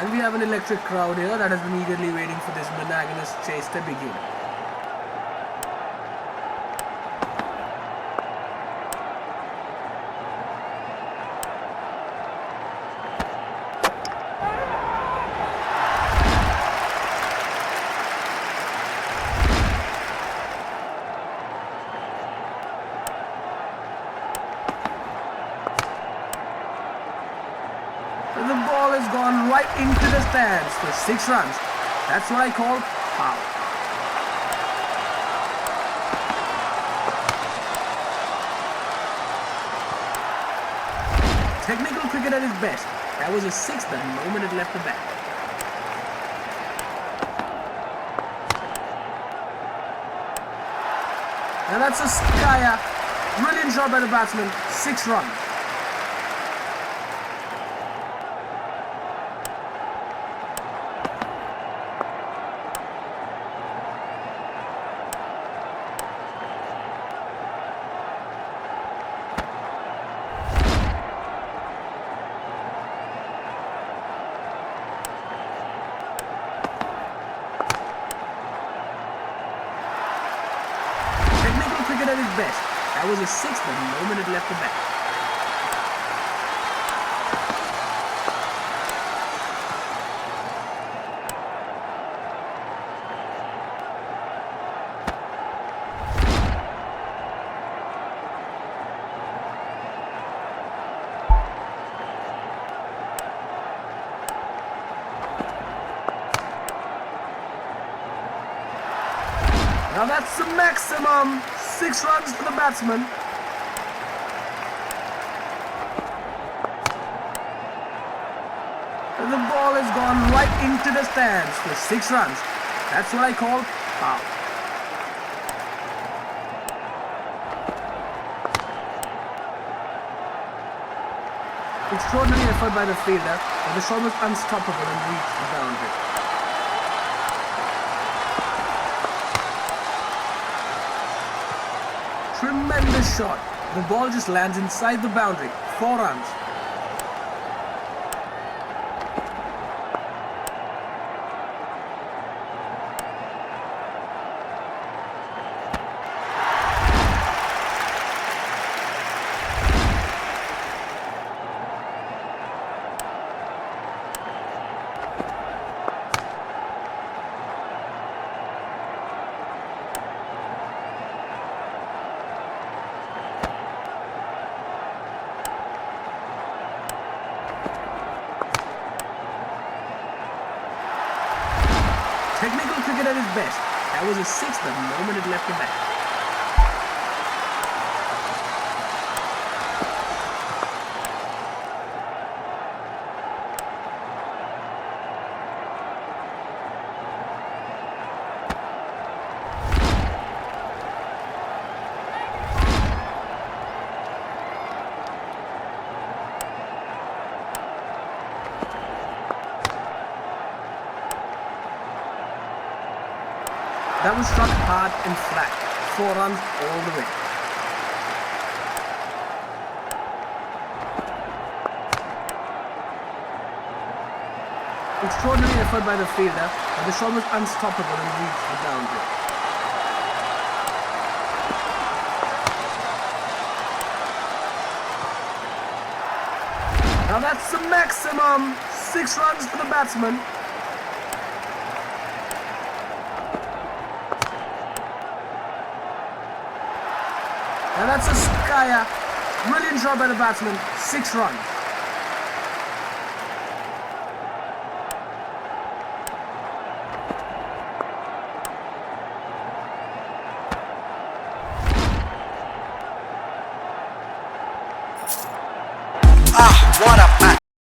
And we have an electric crowd here that has been eagerly waiting for this monogamous chase to begin. The ball has gone right into the stands for 6 runs. That's what I call power. Technical cricket at its best. That was a 6 the moment it left the bat. Now that's a skyer. Brilliant shot by the batsman. 6 runs. Cricket at its best. That was a 6 the moment it left the bat. Now that's the maximum. 6 runs for the batsman. The ball has gone right into the stands for 6 runs. That's what I call power. Extraordinary effort by the fielder, but the shot was unstoppable and reached the boundary. Tremendous shot. The ball just lands inside the boundary. 4 runs. Technical cricket at its best. That was a 6 the moment it left the bat. That was struck hard and flat. 4 runs all the way. Extraordinary effort by the fielder, but the shot was unstoppable and reached the boundary. Now that's the maximum. 6 runs for the batsman. And that's a skyer. Brilliant shot by the batsman. 6 runs. What a